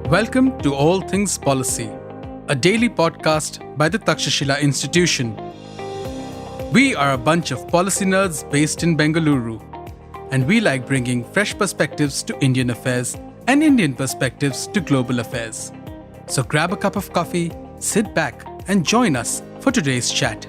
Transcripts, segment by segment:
Welcome to All Things Policy, a daily podcast by the Takshashila Institution. We are a bunch of policy nerds based in Bengaluru, and we like bringing fresh perspectives to Indian affairs and Indian perspectives to global affairs. So grab a cup of coffee, sit back, and join us for today's chat.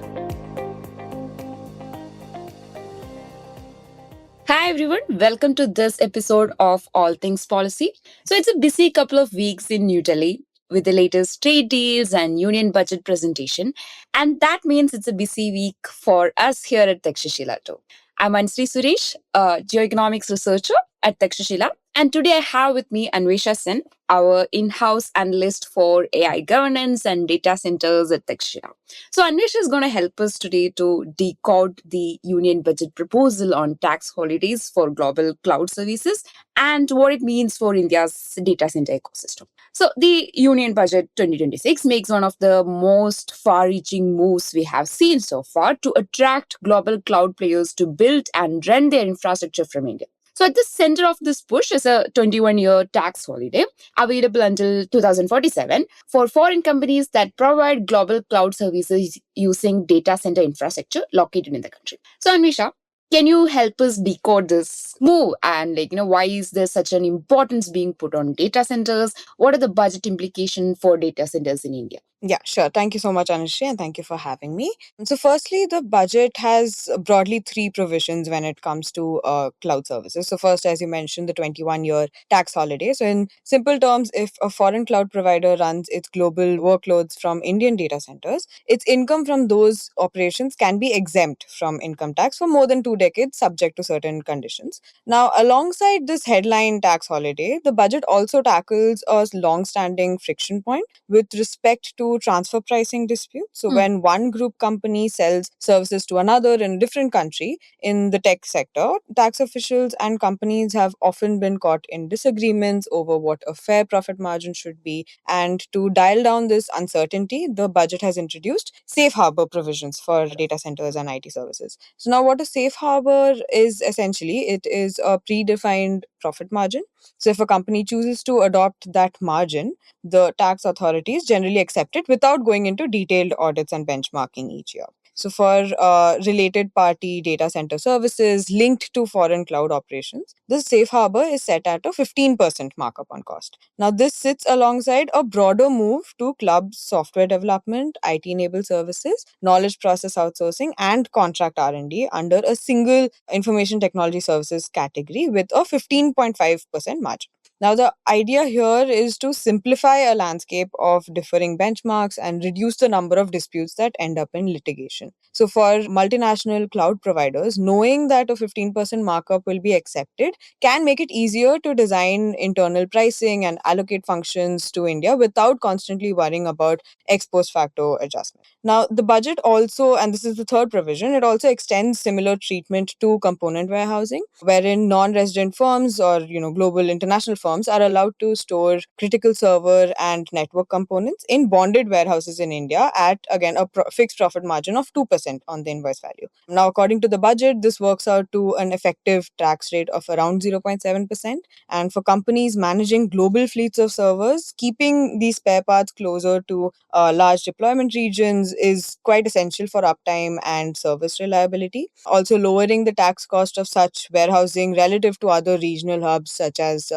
Hi everyone, welcome to this episode of All Things Policy. So it's a busy couple of weeks in New Delhi with the latest trade deals and union budget presentation. And that means it's a busy week for us here at Takshashila too. I'm Anisree Suresh, a geoeconomics researcher at Takshashila. And today I have with me Anwesha, our in-house analyst for AI governance and data centers at Takshashila. So Anwesha is going to help us today to decode the union budget proposal on tax holidays for global cloud services and what it means for India's data center ecosystem. So the Union Budget 2026 makes one of the most far-reaching moves we have seen so far to attract global cloud players to build and run their infrastructure from India. So at the center of this push is a 21-year tax holiday available until 2047 for foreign companies that provide global cloud services using data center infrastructure located in the country. So Anwesha, can you help us decode this move and why is there such an importance being put on data centers? What are the budget implications for data centers in India? Yeah, sure. Thank you so much, Anisree, and thank you for having me. So, firstly, the budget has broadly three provisions when it comes to cloud services. So, first, as you mentioned, the 21-year tax holiday. So, in simple terms, if a foreign cloud provider runs its global workloads from Indian data centers, its income from those operations can be exempt from income tax for more than 2 decades, subject to certain conditions. Now, alongside this headline tax holiday, the budget also tackles a long-standing friction point with respect to transfer pricing disputes. So, when one group company sells services to another in a different country in the tech sector, tax officials and companies have often been caught in disagreements over what a fair profit margin should be. And to dial down this uncertainty, the budget has introduced safe harbor provisions for data centers and IT services. So, now what a safe harbor is essentially, it is a predefined profit margin. So, if a company chooses to adopt that margin, the tax authorities generally accept it without going into detailed audits and benchmarking each year. So, for related party data center services linked to foreign cloud operations, the safe harbor is set at a 15% markup on cost. Now, this sits alongside a broader move to club software development, IT-enabled services, knowledge process outsourcing, and contract R&D under a single information technology services category with a 15.5% margin. Now, the idea here is to simplify a landscape of differing benchmarks and reduce the number of disputes that end up in litigation. So, for multinational cloud providers, knowing that a 15% markup will be accepted can make it easier to design internal pricing and allocate functions to India without constantly worrying about ex post facto adjustment. Now, the budget also, and this is the third provision, it also extends similar treatment to component warehousing, wherein non-resident firms or global international firms are allowed to store critical server and network components in bonded warehouses in India at again a fixed profit margin of 2% on the invoice value. Now, according to the budget, this works out to an effective tax rate of around 0.7%. And for companies managing global fleets of servers, keeping these spare parts closer to large deployment regions is quite essential for uptime and service reliability. Also, lowering the tax cost of such warehousing relative to other regional hubs such as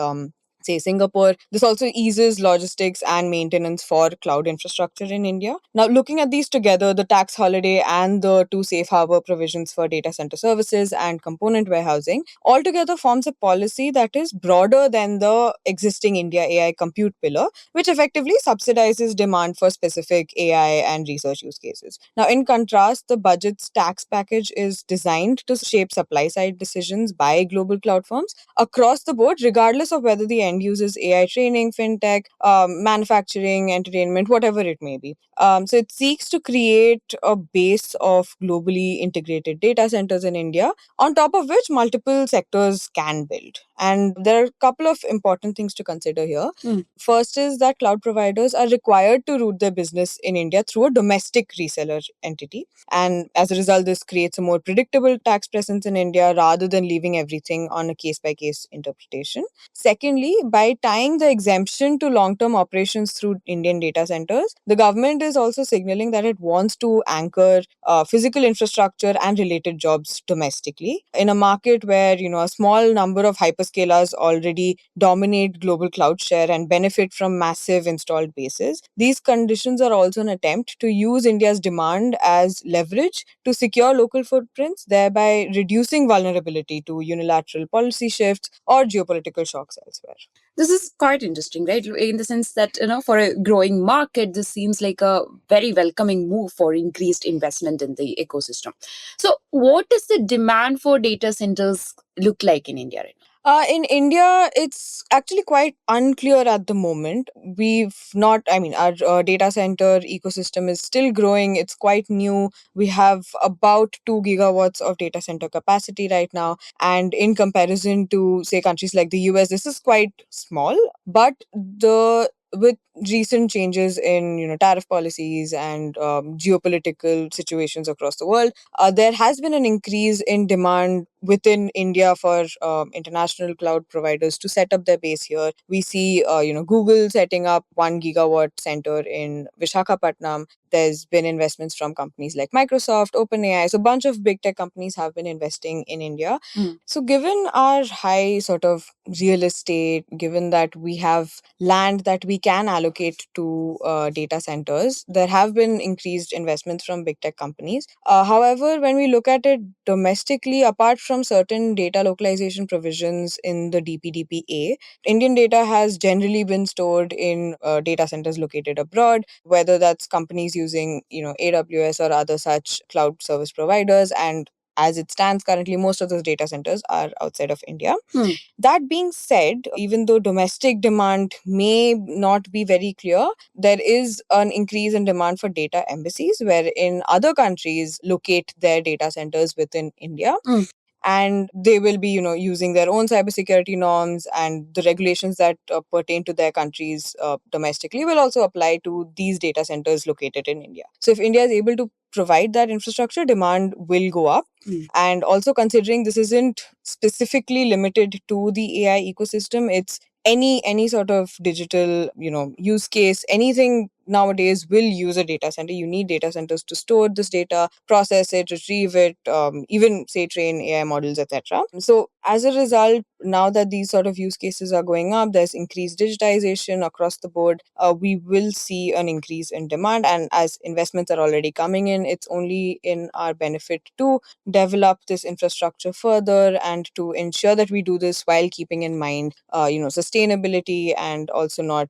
say Singapore. This also eases logistics and maintenance for cloud infrastructure in India. Now, looking at these together, the tax holiday and the two safe harbor provisions for data center services and component warehousing altogether forms a policy that is broader than the existing India AI compute pillar, which effectively subsidizes demand for specific AI and research use cases. Now, in contrast, the budget's tax package is designed to shape supply side decisions by global cloud firms across the board, regardless of whether the end uses AI training, fintech, manufacturing, entertainment, whatever it may be. So it seeks to create a base of globally integrated data centers in India, on top of which multiple sectors can build. And there are a couple of important things to consider here. First is that cloud providers are required to root their business in India through a domestic reseller entity. And as a result, this creates a more predictable tax presence in India rather than leaving everything on a case by case interpretation. Secondly, by tying the exemption to long term operations through Indian data centers, the government is also signaling that it wants to anchor physical infrastructure and related jobs domestically in a market where a small number of hyperscalers already dominate global cloud share and benefit from massive installed bases. These conditions are also an attempt to use India's demand as leverage to secure local footprints, thereby reducing vulnerability to unilateral policy shifts or geopolitical shocks elsewhere. This is quite interesting, right? In the sense that, for a growing market, this seems like a very welcoming move for increased investment in the ecosystem. So, what does the demand for data centers look like in India right now? In India, it's actually quite unclear at the moment. We've not, I mean, our data center ecosystem is still growing. It's quite new. We have about 2 gigawatts of data center capacity right now. And in comparison to, say, countries like the US, this is quite small. But with recent changes in tariff policies and geopolitical situations across the world, there has been an increase in demand within India for international cloud providers to set up their base here. We see, Google setting up 1 gigawatt center in Vishakhapatnam. There's been investments from companies like Microsoft, OpenAI. So a bunch of big tech companies have been investing in India. So given our high sort of real estate, given that we have land that we can allocate to data centers, there have been increased investments from big tech companies. However, when we look at it domestically, apart from certain data localization provisions in the DPDPA, Indian data has generally been stored in data centers located abroad, whether that's companies using AWS or other such cloud service providers. And as it stands currently, most of those data centers are outside of India. That being said, even though domestic demand may not be very clear, there is an increase in demand for data embassies, wherein other countries locate their data centers within India. And they will be using their own cybersecurity norms, and the regulations that pertain to their countries domestically will also apply to these data centers located in India. So if India is able to provide that infrastructure, demand will go up. And also, considering this isn't specifically limited to the AI ecosystem, it's any sort of digital use case, anything nowadays will use a data center. You need data centers to store this data, process it, retrieve it, even say train AI models, etc. So as a result, now that these sort of use cases are going up, there's increased digitization across the board. We will see an increase in demand, and as investments are already coming in, it's only in our benefit to develop this infrastructure further and to ensure that we do this while keeping in mind sustainability, and also not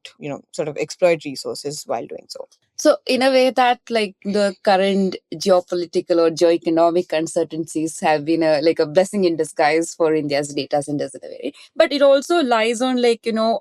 sort of exploit resources while doing so. So, in a way, that like the current geopolitical or geoeconomic uncertainties have been a blessing in disguise for India's data centers in a way. But it also lies on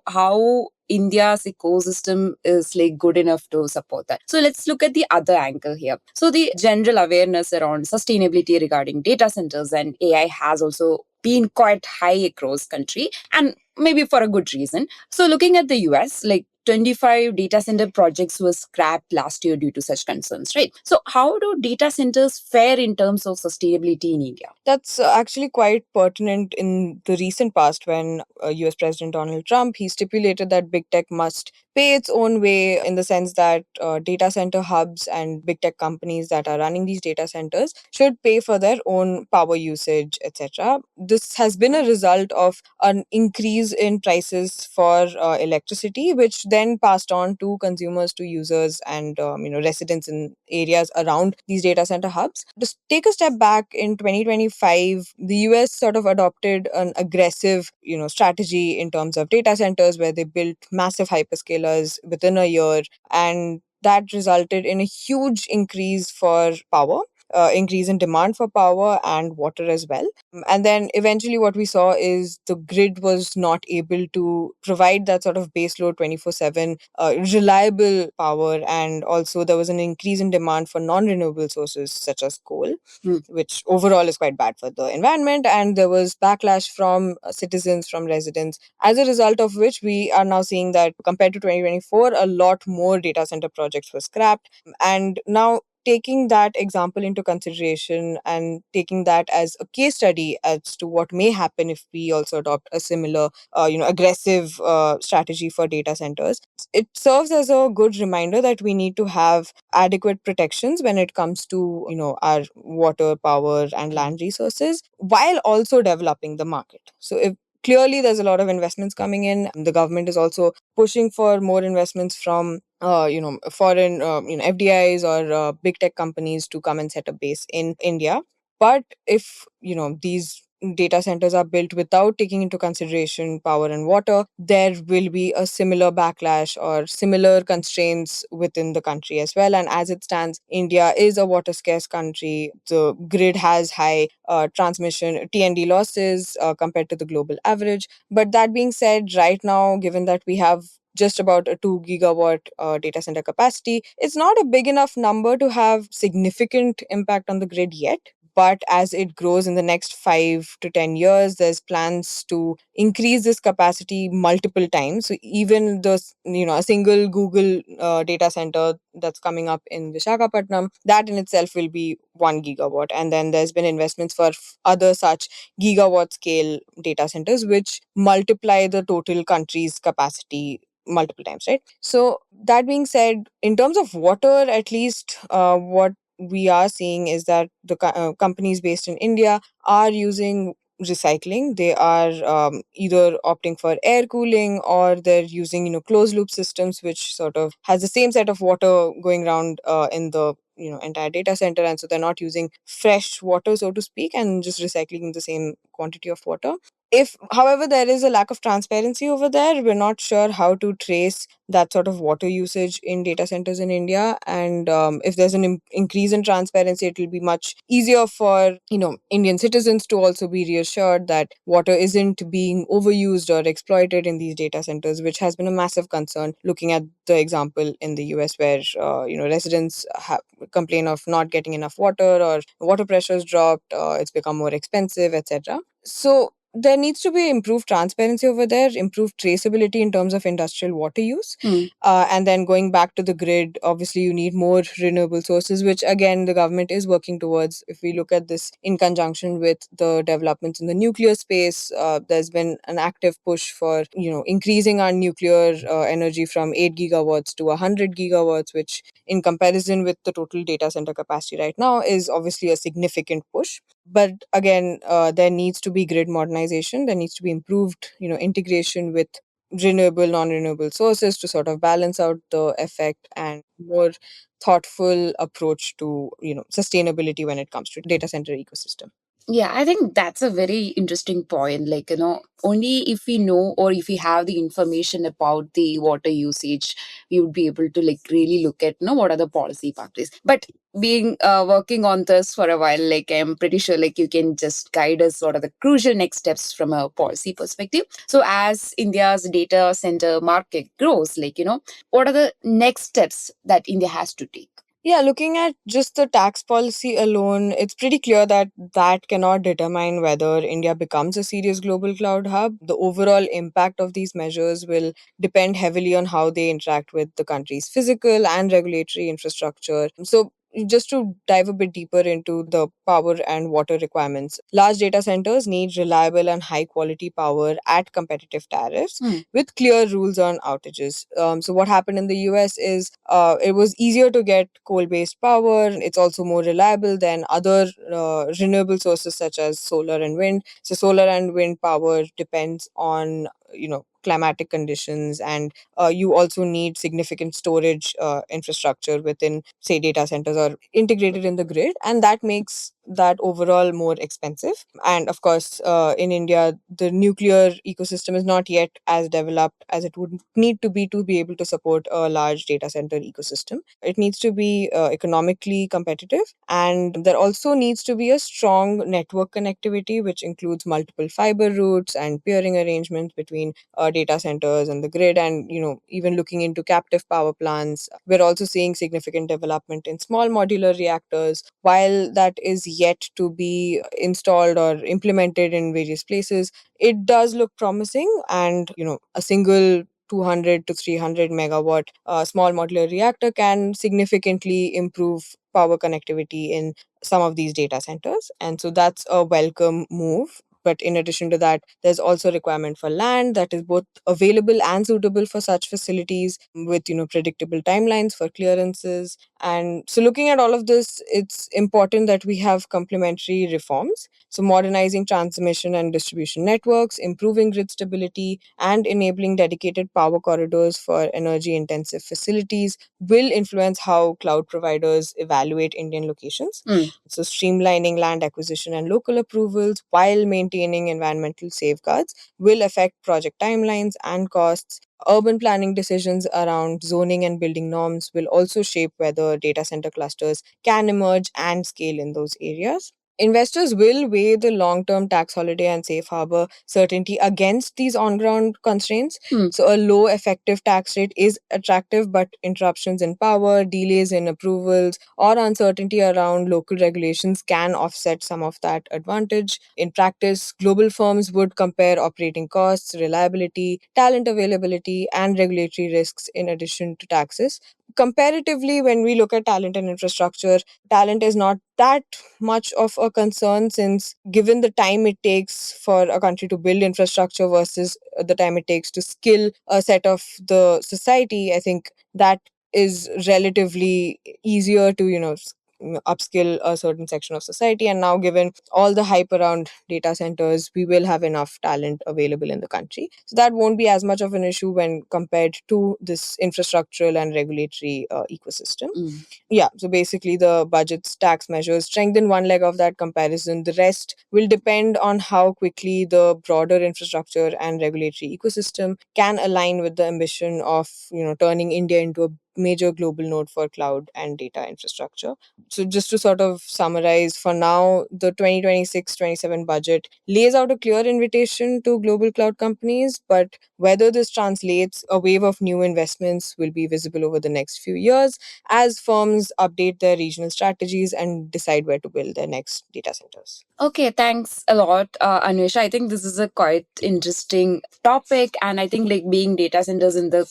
how India's ecosystem is good enough to support that. So let's look at the other angle here. So the general awareness around sustainability regarding data centers and AI has also been quite high across country, and maybe for a good reason. So looking at the US, 25 data center projects were scrapped last year due to such concerns, right? So how do data centers fare in terms of sustainability in India? That's actually quite pertinent in the recent past when US President Donald Trump, he stipulated that big tech must pay its own way, in the sense that data center hubs and big tech companies that are running these data centers should pay for their own power usage, etc. This has been a result of an increase in prices for electricity, which then passed on to consumers, to users, and residents in areas around these data center hubs. Just take a step back. In 2025, the US sort of adopted an aggressive strategy in terms of data centers, where they built massive hyperscalers within a year, and that resulted in a huge increase for power, increase in demand for power and water as well. And then eventually, what we saw is the grid was not able to provide that sort of baseload 24/7 reliable power. And also, there was an increase in demand for non renewable sources such as coal, which overall is quite bad for the environment. And there was backlash from citizens, from residents, as a result of which we are now seeing that compared to 2024, a lot more data center projects were scrapped. And now, taking that example into consideration and taking that as a case study as to what may happen if we also adopt a similar, aggressive strategy for data centers, it serves as a good reminder that we need to have adequate protections when it comes to, our water, power, and land resources, while also developing the market. So if clearly there's a lot of investments coming in, the government is also pushing for more investments from foreign FDIs or big tech companies to come and set a base in India. But if these data centers are built without taking into consideration power and water, there will be a similar backlash or similar constraints within the country as well. And as it stands, India is a water scarce country. The grid has high transmission TND losses compared to the global average. But that being said, right now, given that we have just about a 2 gigawatt data center capacity, it's not a big enough number to have significant impact on the grid yet. But as it grows in the next 5 to 10 years, there's plans to increase this capacity multiple times. So even a single Google data center that's coming up in Visakhapatnam, that in itself will be 1 gigawatt. And then there's been investments for other such gigawatt scale data centers, which multiply the total country's capacity multiple times, right? So that being said, in terms of water, at least what we are seeing is that the companies based in India are using recycling. They are either opting for air cooling, or they're using closed loop systems, which sort of has the same set of water going around in the entire data center, and so they're not using fresh water, so to speak, and just recycling the same quantity of water. If, however, there is a lack of transparency over there, we're not sure how to trace that sort of water usage in data centers in India. And if there's an increase in transparency, it will be much easier for Indian citizens to also be reassured that water isn't being overused or exploited in these data centers, which has been a massive concern. Looking at the example in the US, where residents complain of not getting enough water, or water pressures dropped, it's become more expensive, etc. So there needs to be improved transparency over there, improved traceability in terms of industrial water use. And then going back to the grid, obviously you need more renewable sources, which again the government is working towards. If we look at this in conjunction with the developments in the nuclear space, there's been an active push for increasing our nuclear energy from 8 gigawatts to 100 gigawatts, which in comparison with the total data center capacity right now is obviously a significant push. But again, there needs to be grid modernization. There needs to be improved integration with renewable, non-renewable sources to sort of balance out the effect, and more thoughtful approach to sustainability when it comes to data center ecosystem. Yeah, I think that's a very interesting point. Like, only if we know, or if we have the information about the water usage, we would be able to like really look at, what are the policy pathways. But being working on this for a while, like I'm pretty sure like you can just guide us what are the crucial next steps from a policy perspective. So as India's data center market grows, like, what are the next steps that India has to take? Yeah, looking at just the tax policy alone, it's pretty clear that that cannot determine whether India becomes a serious global cloud hub. The overall impact of these measures will depend heavily on how they interact with the country's physical and regulatory infrastructure. So, just to dive a bit deeper into the power and water requirements, large data centers need reliable and high quality power at competitive tariffs with clear rules on outages. So, what happened in the US is it was easier to get coal based power. It's also more reliable than other renewable sources such as solar and wind. So, solar and wind power depends on climatic conditions, and you also need significant storage infrastructure within, say, data centers or integrated in the grid, and that makes that overall more expensive. And of course, in India, the nuclear ecosystem is not yet as developed as it would need to be able to support a large data center ecosystem. It needs to be economically competitive, and there also needs to be a strong network connectivity, which includes multiple fiber routes and peering arrangements between data centers and the grid. And even looking into captive power plants, we're also seeing significant development in small modular reactors. While that is yet to be installed or implemented in various places, it does look promising. And a single 200 to 300 megawatt small modular reactor can significantly improve power connectivity in some of these data centers. And so that's a welcome move. But in addition to that, there's also requirement for land that is both available and suitable for such facilities with, predictable timelines for clearances. And so looking at all of this, it's important that we have complementary reforms. So modernizing transmission and distribution networks, improving grid stability, and enabling dedicated power corridors for energy intensive facilities will influence how cloud providers evaluate Indian locations. So, streamlining land acquisition and local approvals while maintaining environmental safeguards will affect project timelines and costs. Urban planning decisions around zoning and building norms will also shape whether data center clusters can emerge and scale in those areas. Investors will weigh the long term tax holiday and safe harbor certainty against these on ground constraints. So, a low effective tax rate is attractive, but interruptions in power, delays in approvals, or uncertainty around local regulations can offset some of that advantage. In practice, global firms would compare operating costs, reliability, talent availability, and regulatory risks in addition to taxes. Comparatively, when we look at talent and infrastructure, talent is not that much of a concern, since given the time it takes for a country to build infrastructure versus the time it takes to skill a set of the society, I think that is relatively easier to upskill a certain section of society. And now, given all the hype around data centers, we will have enough talent available in the country, so that won't be as much of an issue when compared to this infrastructural and regulatory ecosystem. Yeah, so basically the budget's tax measures strengthen one leg of that comparison. The rest will depend on how quickly the broader infrastructure and regulatory ecosystem can align with the ambition of turning India into a major global node for cloud and data infrastructure. So just to sort of summarize, for now, the 2026-27 budget lays out a clear invitation to global cloud companies, but whether this translates, a wave of new investments will be visible over the next few years as firms update their regional strategies and decide where to build their next data centers. Okay, thanks a lot, Anwesha. I think this is a quite interesting topic, and I think like being data centers in the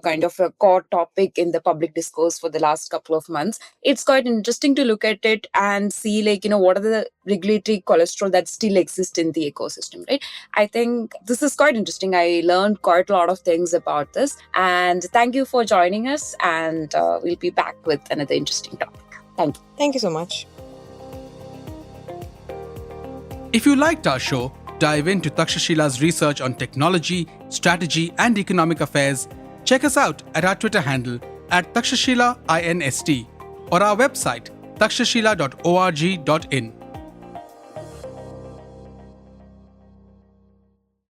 kind of a core topic in the public discourse for the last couple of months. It's quite interesting to look at it and see what are the regulatory cholesterol that still exist in the ecosystem, right? I think this is quite interesting. I learned quite a lot of things about this, and thank you for joining us. And we'll be back with another interesting topic. Thank you. Thank you so much. If you liked our show, dive into Takshashila's research on technology, strategy, and economic affairs. Check us out at our Twitter handle @TakshashilaINST or our website takshashila.org.in.